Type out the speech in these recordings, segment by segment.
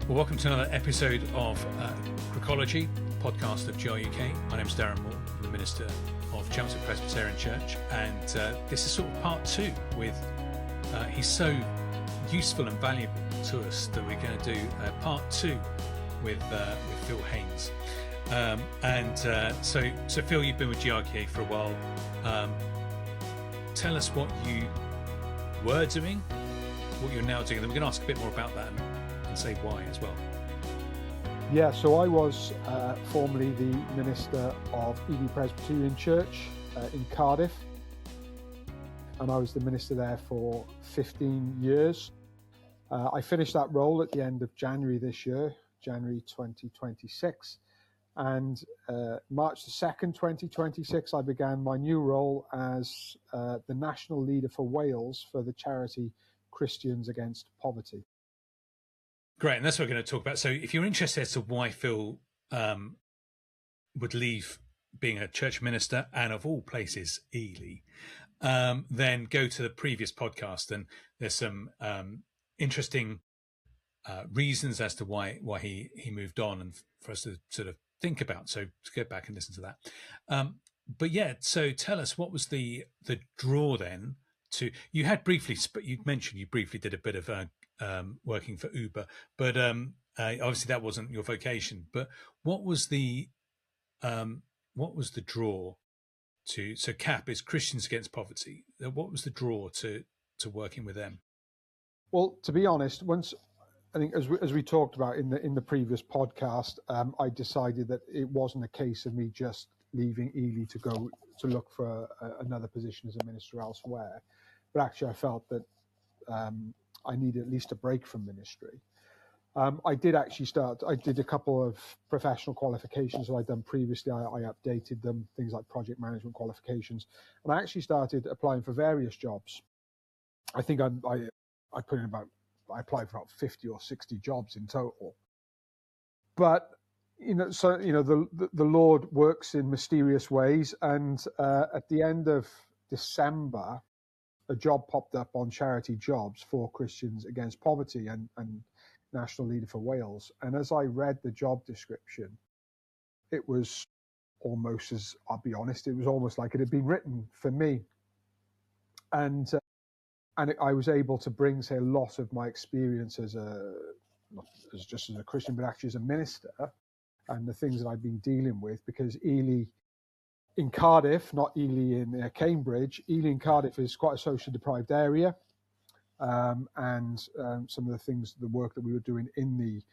Well, welcome to another episode of Cricology, podcast of GR UK. My name's Darren Moore, I'm the Minister of Chelmsford Presbyterian Church, and this is sort of part two with, he's so useful and valuable to us that we're going to do part two with Phil Haines. So Phil, you've been with GRK for a while. Tell us what you were doing, what you're now doing, and then we're going to ask a bit more about that and say why as well. Yeah, so I was formerly the Minister of Ely Presbyterian Church in Cardiff, and I was the Minister there for 15 years. I finished that role at the end of January this year, January 2026, and March the 2nd, 2026, I began my new role as the National Leader for Wales for the charity Christians Against Poverty. Great, and that's what we're going to talk about. So if you're interested as to why Phil would leave being a church minister, and of all places, Ely, then go to the previous podcast, and there's some interesting reasons as to why he moved on, and for us to sort of think about. So to go back and listen to that. But yeah, so tell us, what was the draw then to, you mentioned you briefly did a bit of working for Uber, but obviously that wasn't your vocation. But what was the draw to, so CAP is Christians Against Poverty. What was the draw to working with them? Well, to be honest, once I think as we talked about in the previous podcast, I decided that it wasn't a case of me just leaving Ely to go to look for another position as a minister elsewhere, but actually I felt that I needed at least a break from ministry. I did a couple of professional qualifications that I'd done previously. I updated them, things like project management qualifications, and I actually started applying for various jobs. I think I applied for about 50 or 60 jobs in total. But the Lord works in mysterious ways, and at the end of December, a job popped up on Charity Jobs for Christians Against Poverty and National Leader for Wales. And as I read the job description, it was almost, as I'll be honest, it was almost like it had been written for me. And I was able to bring, say, a lot of my experience not just as a Christian, but actually as a minister, and the things that I've been dealing with, because Ely in Cardiff, not Ely in Cambridge, Ely in Cardiff is quite a socially deprived area, and some of the work that we were doing in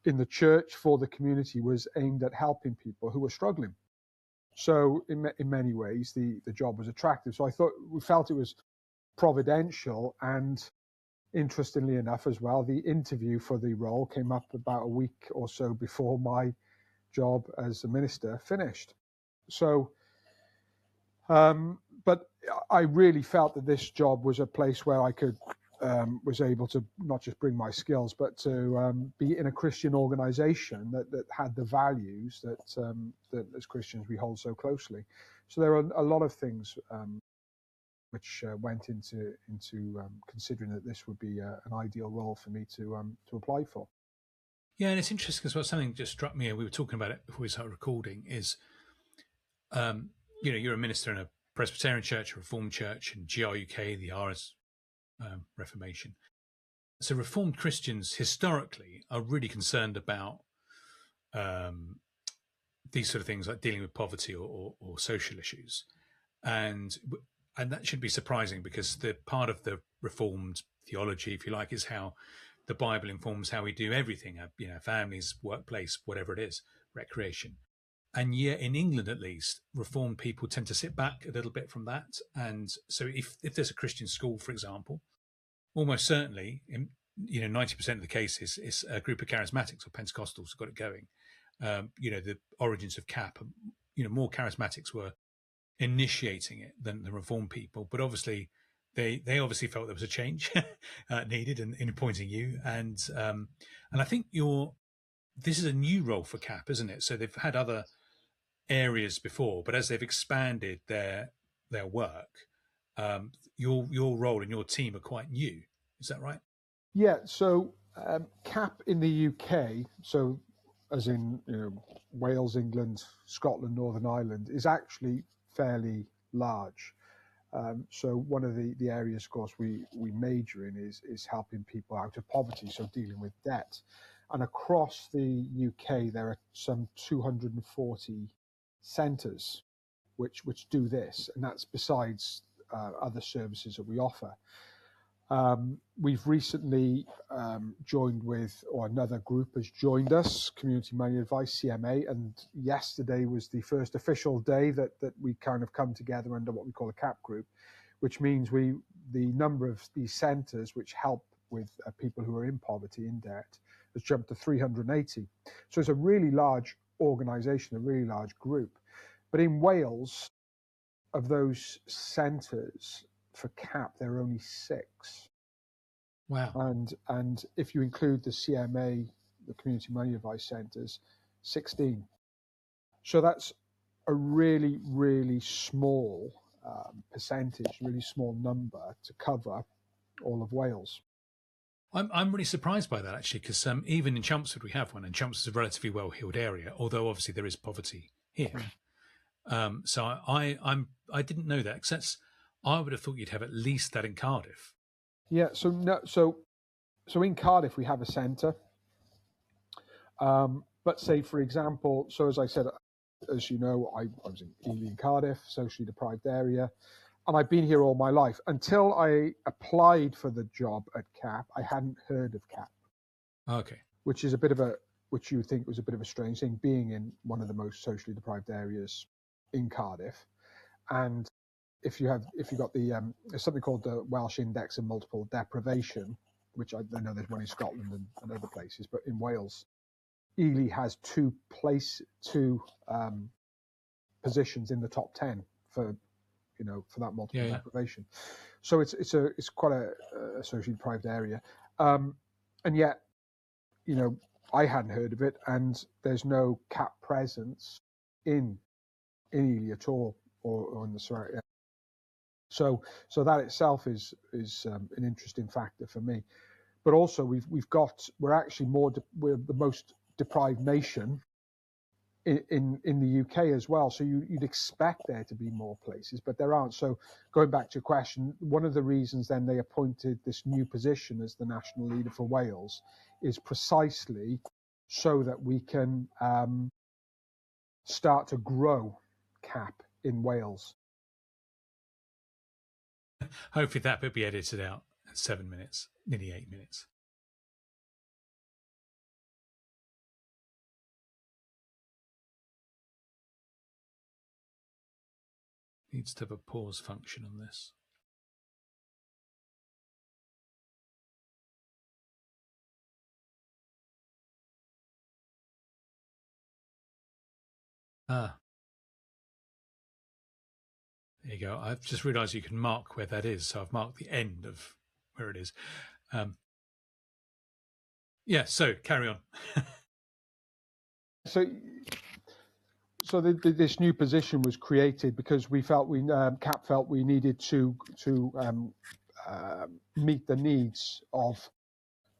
the church for the community was aimed at helping people who were struggling. So in many ways, the job was attractive. So we felt it was providential, and interestingly enough as well, the interview for the role came up about a week or so before my job as a minister finished. So but I really felt that this job was a place where I was able to not just bring my skills, but to be in a Christian organization that had the values that as Christians we hold so closely. So there are a lot of things which went into considering that this would be an ideal role for me to apply for. Yeah, and it's interesting as well. Something just struck me, and we were talking about it before we started recording, is you're a minister in a Presbyterian church, a Reformed church, and GRUK, the R is Reformation. So Reformed Christians historically are really concerned about these sort of things, like dealing with poverty or social issues, and that should be surprising, because the part of the Reformed theology, if you like, is how the Bible informs how we do everything, families, workplace, whatever it is, recreation. And yet in England, at least, Reformed people tend to sit back a little bit from that. And so if there's a Christian school, for example, almost certainly, 90% of the cases, it's a group of charismatics or Pentecostals who got it going. The origins of CAP, more charismatics were initiating it than the Reformed people. But obviously, they obviously felt there was a change needed in appointing you. And I think this is a new role for CAP, isn't it? So they've had other areas before, but as they've expanded their work, your role and your team are quite new. Is that right? Yeah. So CAP in the UK, so as in Wales, England, Scotland, Northern Ireland, is actually fairly large. So one of the areas, of course, we major in is helping people out of poverty, so dealing with debt. And across the UK, there are some 240 centres which do this, and that's besides other services that we offer. We've recently joined with, or another group has joined us, Community Money Advice, CMA, and yesterday was the first official day that we kind of come together under what we call a CAP group, which means the number of these centres which help with people who are in poverty, in debt, has jumped to 380. So it's a really large organisation, a really large group. But in Wales, of those centres for CAP, there are only 6. Wow. And if you include the CMA, the Community Money Advice Centres, 16. So that's a really, really small percentage, really small number to cover all of Wales. I'm really surprised by that, actually, because even in Chelmsford we have one, and Chelmsford's a relatively well-heeled area, although obviously there is poverty here. So I didn't know that, because I would have thought you'd have at least that in Cardiff. Yeah. So in Cardiff we have a centre, but say for example, so as I said, as you know, I was in Ely in Cardiff, socially deprived area. And I've been here all my life. Until I applied for the job at CAP, I hadn't heard of CAP. Okay. Which is which you would think was a bit of a strange thing, being in one of the most socially deprived areas in Cardiff. And if you got the there's something called the Welsh Index of Multiple Deprivation, which I know there's one in Scotland and other places, but in Wales, Ely has two positions in the top 10 for that multiple deprivation. So it's quite a socially deprived area, and yet I hadn't heard of it, and there's no CAP presence in Ely at all, or in the surrounding area. So that itself is an interesting factor for me. But also we're actually we're the most deprived nation in the UK as well. So you'd expect there to be more places, but there aren't. So going back to your question, one of the reasons then they appointed this new position as the national leader for Wales is precisely so that we can start to grow CAP in Wales. Hopefully that will be edited out at 7 minutes, nearly 8 minutes. Needs to have a pause function on this. There you go. I've just realised you can mark where that is, so I've marked the end of where it is. So carry on. So this new position was created because we felt CAP felt we needed to meet the needs of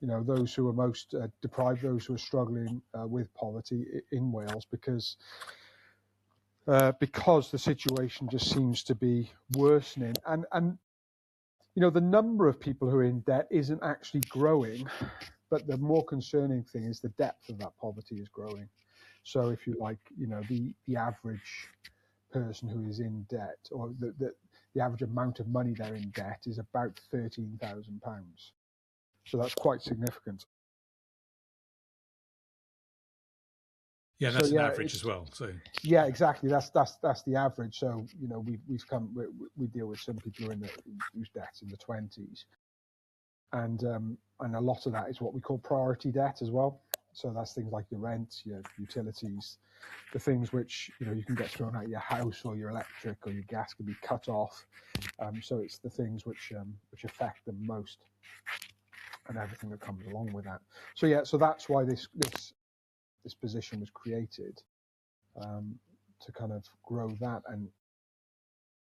those who are most deprived, those who are struggling with poverty in Wales, because the situation just seems to be worsening, and the number of people who are in debt isn't actually growing, but the more concerning thing is the depth of that poverty is growing. So if you like, the average person who is in debt, or the average amount of money they're in debt, is about £13,000. So that's quite significant. Yeah, that's an average as well. So yeah, exactly. That's the average. So we deal with some people whose debt's in the 20s, and a lot of that is what we call priority debt as well. So that's things like your rent, your utilities, the things which you can get thrown out of your house, or your electric or your gas can be cut off. So it's the things which affect them most, and everything that comes along with that. So that's why this position was created, to kind of grow that. And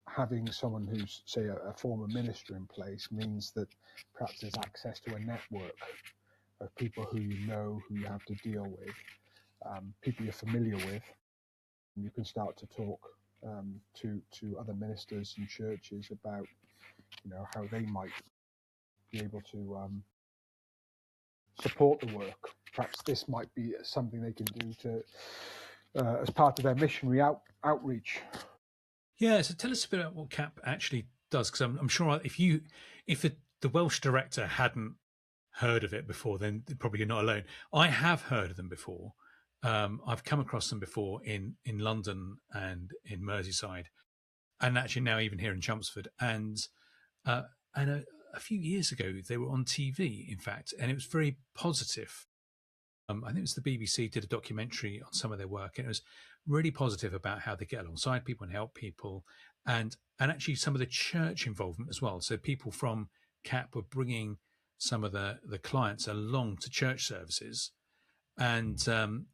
having someone who's, say, a former minister in place means that perhaps there's access to a network of people who you know, who you have to deal with, people you're familiar with. And you can start to talk to other ministers and churches about, how they might be able to support the work. Perhaps this might be something they can do to as part of their missionary outreach. Yeah, so tell us a bit about what CAP actually does, because I'm sure if the Welsh director hadn't heard of it before, then probably you're not alone. I have heard of them before. I've come across them before in London and in Merseyside, and actually now even here in Chelmsford. And a few years ago they were on TV, in fact, and it was very positive. I think it was the BBC did a documentary on some of their work, and it was really positive about how they get alongside people and help people, and actually some of the church involvement as well. So people from CAP were bringing some of the clients along to church services, and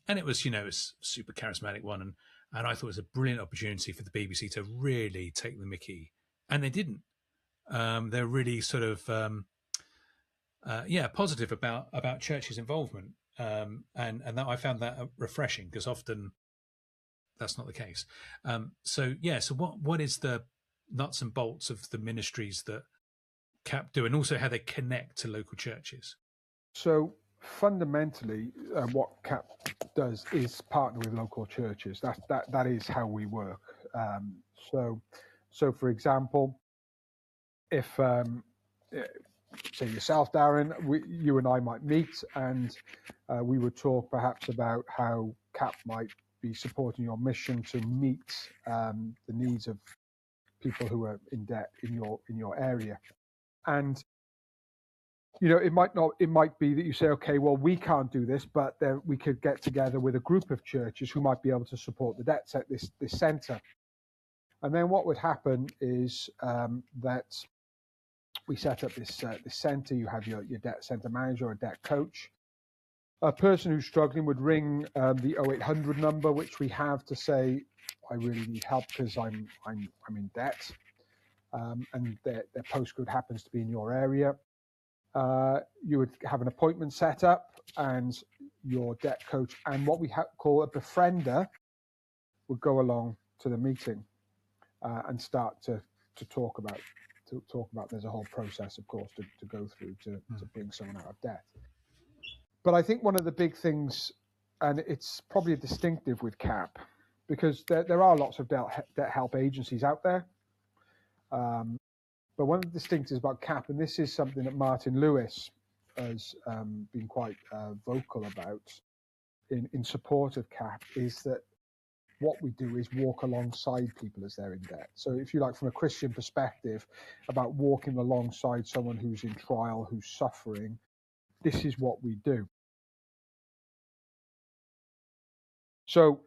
it was it was a super charismatic one, and I thought it was a brilliant opportunity for the BBC to really take the mickey, and they didn't. They're really sort of positive about churches' involvement, and that I found that refreshing, because often that's not the case. So what is the nuts and bolts of the ministries that CAP do, and also how they connect to local churches? So fundamentally, what CAP does is partner with local churches. That is how we work. So for example, if say yourself, Darren, you and I might meet, and we would talk perhaps about how CAP might be supporting your mission to meet the needs of people who are in debt in your area. And it might be that you say, okay, well, we can't do this, but then we could get together with a group of churches who might be able to support the debt set, this centre. And then what would happen is that we set up this centre. You have your debt centre manager or a debt coach. A person who's struggling would ring the 0800 number, which we have, to say, I really need help because I'm in debt, and their postcode happens to be in your area. You would have an appointment set up, and your debt coach and what we call a befriender would go along to the meeting and start to talk about. There's a whole process, of course, to go through to bring someone out of debt. But I think one of the big things, and it's probably distinctive with CAP, because there are lots of debt help agencies out there. But one of the distinctives about CAP, and this is something that Martin Lewis has been quite vocal about in support of CAP, is that what we do is walk alongside people as they're in debt. So if you like, from a Christian perspective, about walking alongside someone who's in trial, who's suffering, this is what we do. So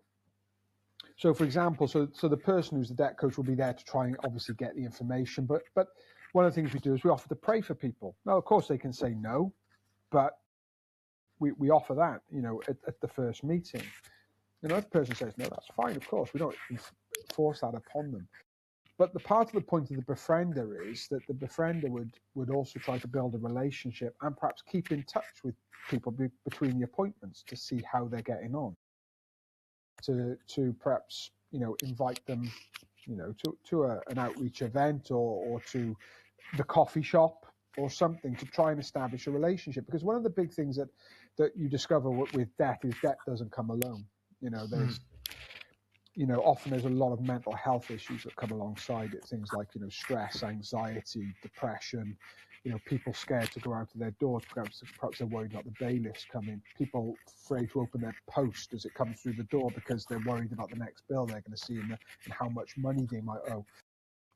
for example, so the person who's the debt coach will be there to try and obviously get the information, but one of the things we do is we offer to pray for people. Now, of course, they can say no, but we offer that, at the first meeting. If the person says no, that's fine, of course. We don't force that upon them. But the part of the point of the befriender is that the befriender would also try to build a relationship and perhaps keep in touch with people between the appointments to see how they're getting on. To perhaps, invite them, to an outreach event or to the coffee shop or something, to try and establish a relationship. Because one of the big things that you discover with debt is debt doesn't come alone. There's, often there's a lot of mental health issues that come alongside it. Things like, stress, anxiety, depression, people scared to go out of their doors. Perhaps they're worried about the bailiffs coming. People afraid to open their post as it comes through the door because they're worried about the next bill they're going to see and how much money they might owe.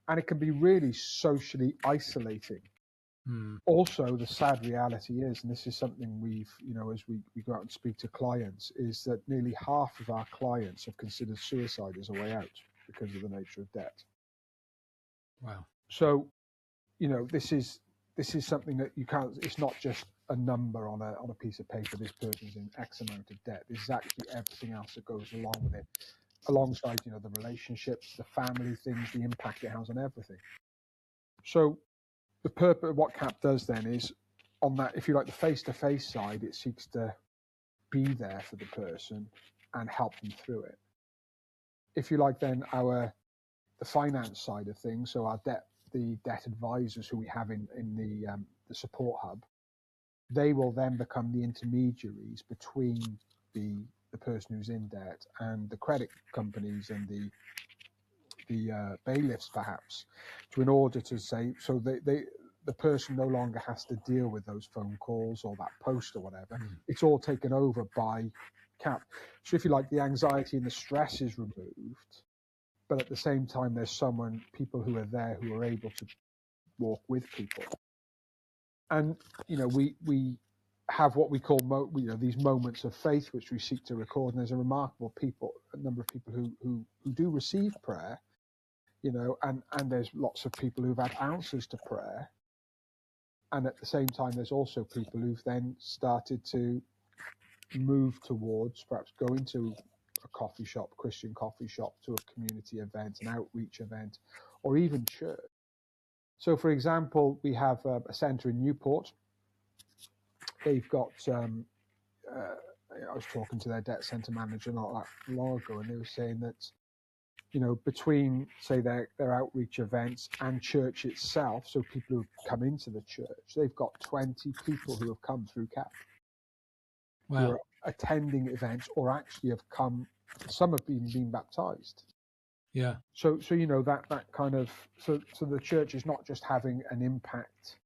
And it can be really socially isolating. Also, the sad reality is, and this is something we've, as we go out and speak to clients, is that nearly half of our clients have considered suicide as a way out because of the nature of debt. Wow. So, this is something that you can't. It's not just a number on a piece of paper. This person's in X amount of debt. This is actually everything else that goes along with it, alongside the relationships, the family things, the impact it has on everything. So, the purpose of what CAP does then is on that, if you like, the face-to-face side, it seeks to be there for the person and help them through it. If you like, then the finance side of things, so the debt advisors who we have in the support hub, they will then become the intermediaries between the person who's in debt and the credit companies and the bailiffs, perhaps, in order to say, so the person no longer has to deal with those phone calls or that post or whatever. It's all taken over by CAP. So if you like, the anxiety and the stress is removed, but at the same time, there's people who are there who are able to walk with people. And, we have what we call these moments of faith, which we seek to record. And there's a number of people who do receive prayer, and there's lots of people who've had answers to prayer. And at the same time, there's also people who've then started to move towards perhaps going to a coffee shop, Christian coffee shop, to a community event, an outreach event, or even church. So, for example, we have a centre in Newport. They've got, I was talking to their debt centre manager not that long ago, and they were saying that, between, say, their outreach events and church itself, so people who come into the church, they've got 20 people who have come through CAP. Wow. Who are attending events or actually have come, some have been baptized. Yeah. So that kind of, so the church is not just having an impact,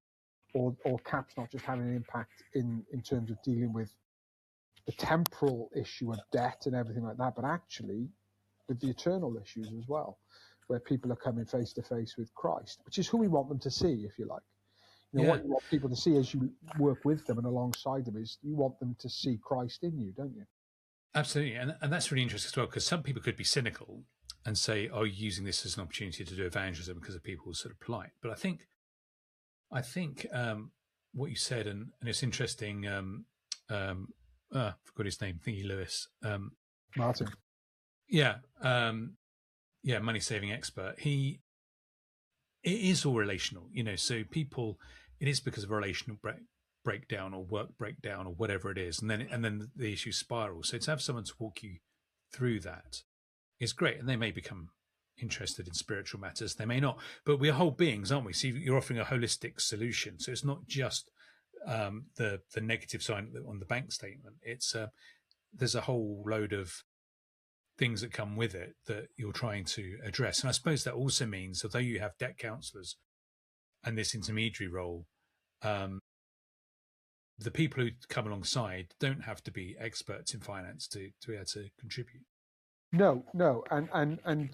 or CAP's not just having an impact in terms of dealing with the temporal issue of debt and everything like that, but actually with the eternal issues as well, where people are coming face to face with Christ, which is who we want them to see, if you like. What you want people to see as you work with them and alongside them is you want them to see Christ in you, don't you? Absolutely. And that's really interesting as well, because some people could be cynical and say, oh, you're using this as an opportunity to do evangelism because of people sort of polite. But I think what you said, and it's interesting, I forgot his name, Thingy Lewis. Martin. Yeah. Money saving expert. It is all relational, so people, it is because of a relational breakdown or work breakdown or whatever it is. And then the issue spirals. So to have someone to walk you through that is great. And they may become interested in spiritual matters. They may not, but we're whole beings, aren't we? So you're offering a holistic solution. So it's not just the negative sign on the bank statement. It's there's a whole load of things that come with it that you're trying to address. And I suppose that also means, although you have debt counsellors and this intermediary role, the people who come alongside don't have to be experts in finance to be able to contribute. No, and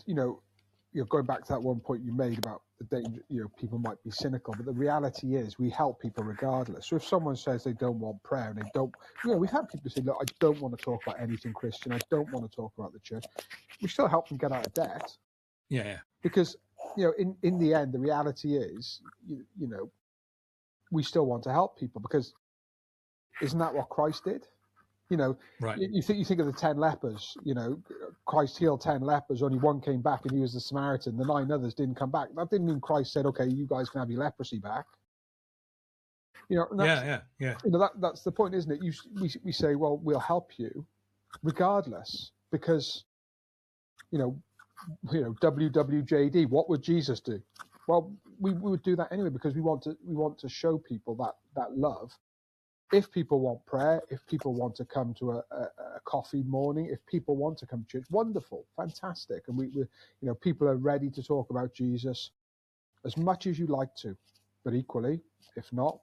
you're going back to that one point you made about the danger. People might be cynical, but the reality is we help people regardless. So if someone says they don't want prayer and they don't, we've had people say, look, I don't want to talk about anything Christian. I don't want to talk about the church. We still help them get out of debt. Yeah. Because in the end, the reality is, we still want to help people, because isn't that what Christ did? Right. You think of the 10 lepers. Christ healed 10 lepers. Only one came back, and he was the Samaritan. The 9 others didn't come back. That didn't mean Christ said, "Okay, you guys can have your leprosy back." Yeah. That's the point, isn't it? We say, well, we'll help you, regardless, because WWJD. What would Jesus do? Well, we would do that anyway, because we want to show people that love. If people want prayer, if people want to come to a coffee morning, if people want to come to church, wonderful, fantastic. And we people are ready to talk about Jesus as much as you like to, but equally, if not,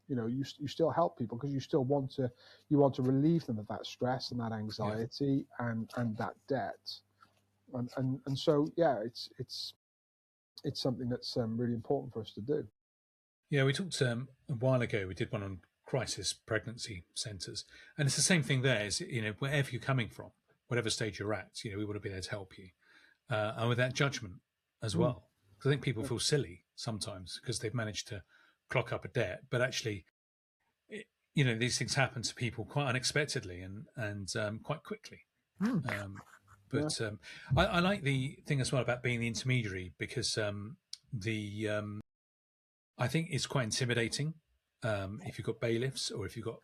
you still help people, because you still want to relieve them of that stress and that anxiety and that debt. And so, it's something that's really important for us to do. Yeah, we talked a while ago. We did one on crisis pregnancy centres, and it's the same thing there. Is wherever you're coming from, whatever stage you're at, we want to be there to help you, and with that judgment as well. Because I think people feel silly sometimes because they've managed to clock up a debt, but actually, these things happen to people quite unexpectedly and quite quickly. I like the thing as well about being the intermediary, because I think it's quite intimidating if you've got bailiffs or if you've got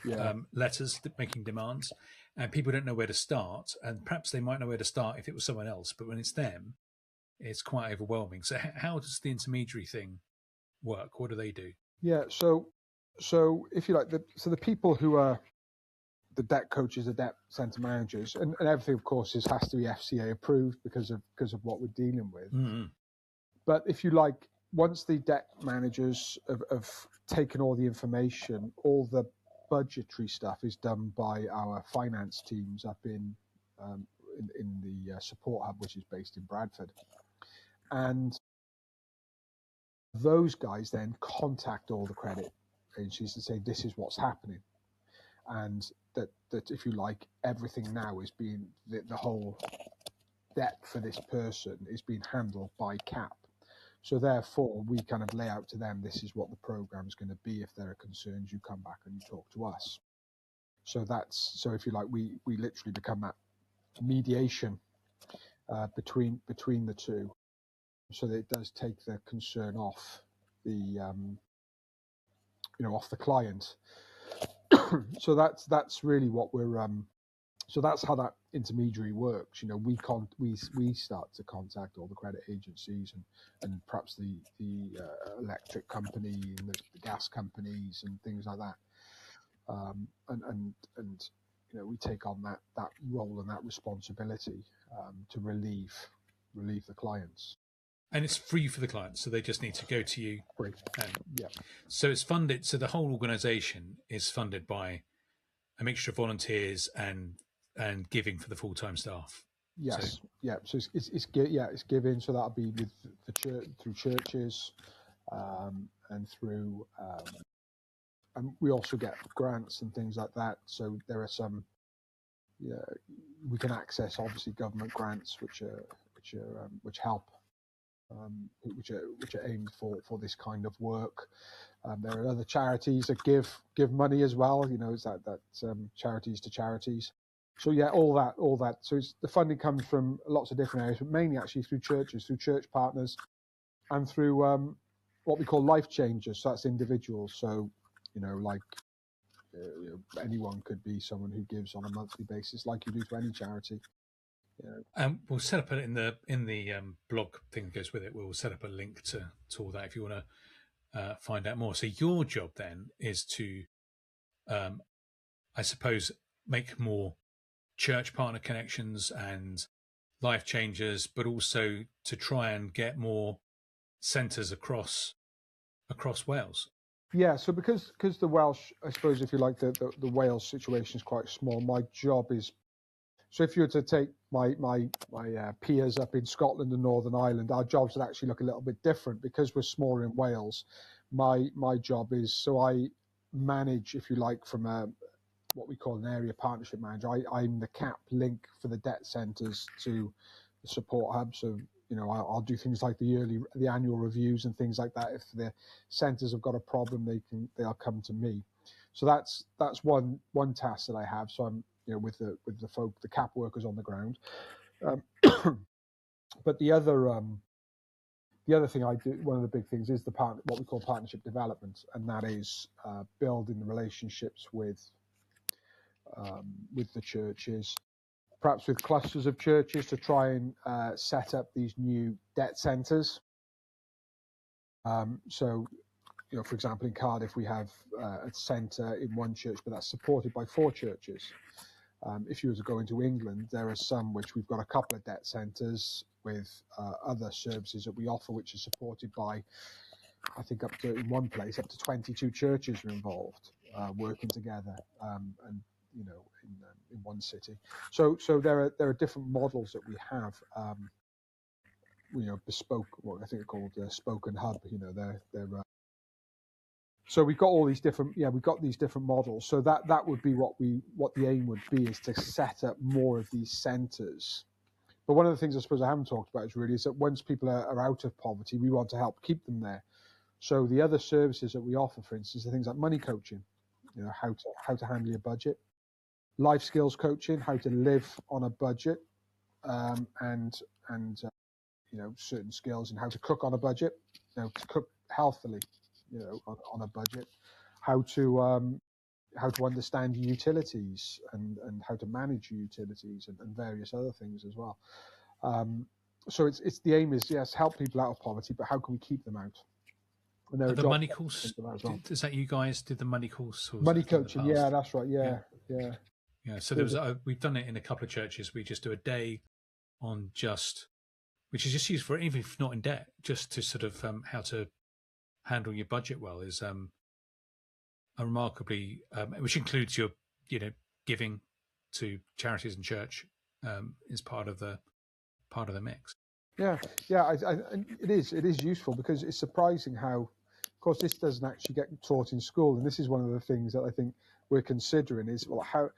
Yeah. letters making demands, and people don't know where to start, and perhaps they might know where to start if it was someone else, but when it's them, it's quite overwhelming. So how does the intermediary thing work? What do they do? Yeah. So if you like, the people who are the debt coaches, the debt center managers, and everything, of course, has to be FCA approved because of what we're dealing with. Mm-hmm. But if you like, once the debt managers have taken all the information, all the budgetary stuff is done by our finance teams up in the support hub, which is based in Bradford, and those guys then contact all the credit agencies and say this is what's happening, and that if you like, everything now is being the whole debt for this person is being handled by CAP. So therefore, we kind of lay out to them, this is what the program is going to be. If there are concerns, you come back and you talk to us. So if you like, we literally become that mediation between the two, so that it does take the concern off the off the client. So that's really what we're so that's how that intermediary works. We start to contact all the credit agencies and perhaps the electric company and the gas companies and things like that. And we take on that role and that responsibility to relieve the clients. And it's free for the clients, so they just need to go to you. Free. Yeah. So it's funded. So the whole organisation is funded by a mixture of volunteers and giving for the full-time staff. Yes. So it's giving. So that'll be with the church, through churches, and through. And we also get grants and things like that. So there are some. We can access obviously government grants, which help. Which are aimed for this kind of work. There are other charities that give money as well. It's that charities to charities. So yeah, all that. So the funding comes from lots of different areas, but mainly actually through churches, through church partners, and through what we call life changers. So that's individuals. So anyone could be someone who gives on a monthly basis, like you do to any charity. We'll set up in the blog thing that goes with it. We'll set up a link to all that if you want to find out more. So your job then is to, I suppose, make more church partner connections and life changers, but also to try and get more centres across Wales. Yeah, so because the Welsh, I suppose, if you like, the Wales situation is quite small. My job is, so if you were to take my peers up in Scotland and Northern Ireland, our jobs would actually look a little bit different because we're smaller in Wales. My job is, so I manage, if you like, from what we call an area partnership manager. I'm the CAP link for the debt centres to the support hub. So I'll do things like the annual reviews and things like that. If the centres have got a problem, they'll come to me. So that's one task that I have. So I'm with the folk, the CAP workers on the ground. But the other thing I do, one of the big things is what we call partnership development, and that is building the relationships with the churches, perhaps with clusters of churches, to try and set up these new debt centres. So, for example, in Cardiff, we have a centre in one church, but that's supported by 4 churches. If you were to go into England, there are some which we've got a couple of debt centres with other services that we offer, which are supported by, I think, in one place, up to 22 churches are involved, working together, and in one city. So there are different models that we have. Bespoke, what I think are called spoken hub. They're so we've got all these different, we've got these different models. So that would be what the aim would be, is to set up more of these centres. But one of the things I suppose I haven't talked about is that once people are out of poverty, we want to help keep them there. So the other services that we offer, for instance, are things like money coaching, how to handle your budget, life skills coaching, how to live on a budget, and certain skills, and how to cook on a budget, to cook healthily, on a budget. how to understand utilities and how to manage utilities and various other things as well. So it's the aim is, yes, help people out of poverty, but how can we keep them out? And there are The jobs money course, as well. is that you guys did the money course? Or Money coaching, yeah, that's right, yeah. Yeah, so there was we've done it in a couple of churches. We just do a day on just, which is just used for, even if not in debt, just to sort of how to handle your budget well, is a remarkably, which includes your, giving to charities and church, is part of the mix. Yeah, it is useful, because it's surprising how, of course, this doesn't actually get taught in school, and this is one of the things that I think we're considering is, well, how,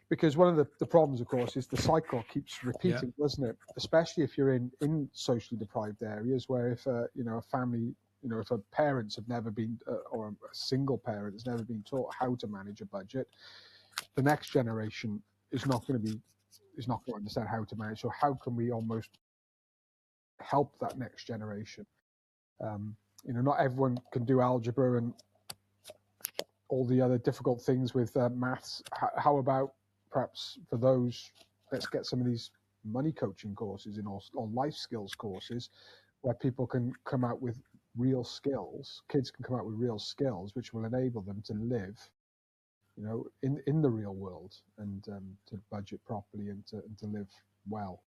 because one of the problems, of course, is the cycle keeps repeating, doesn't it? Especially if you're in socially deprived areas, where if a family, if a parents have never been, or a single parent has never been taught how to manage a budget, the next generation is not going to understand how to manage. So how can we almost help that next generation? Not everyone can do algebra and all the other difficult things with maths. How about perhaps for those, let's get some of these money coaching courses or life skills courses, where people can come out with real skills. Kids can come out with real skills which will enable them to live, in the real world, and to budget properly and to live well.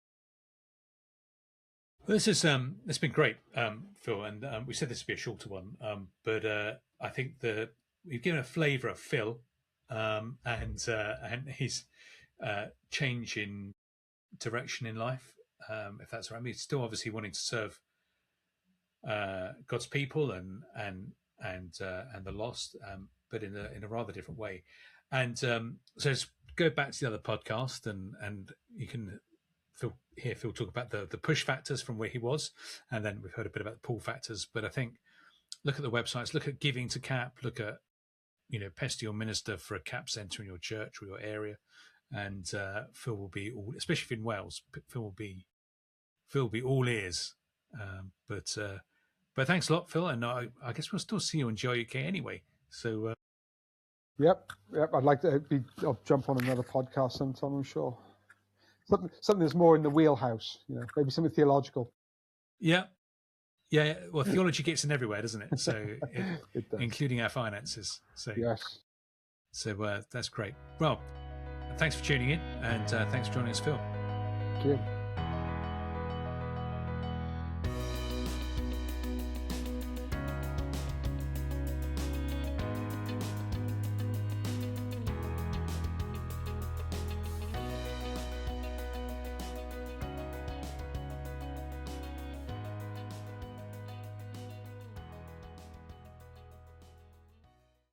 Well, this is it's been great, Phil, and we said this would be a shorter one, but I think we've given a flavour of Phil, and his change in direction in life, if that's right. I mean, still obviously wanting to serve God's people and the lost, but in a rather different way. And so let's go back to the other podcast, and you can hear Phil talk about the push factors from where he was, and then we've heard a bit about the pull factors. But I think, look at the websites, look at giving to CAP, look at pester your minister for a CAP centre in your church or your area, and Phil will be all, especially if in Wales, Phil will be all ears. But thanks a lot, Phil, and I guess we'll still see you in GRUK anyway. So Yep. I'd like to I'll jump on another podcast sometime, I'm sure. Something that's more in the wheelhouse, maybe something theological. Yeah. Well, theology gets in everywhere, doesn't it? So it does. Including our finances. So yes. So that's great. Well, thanks for tuning in, and thanks for joining us, Phil. Thank you.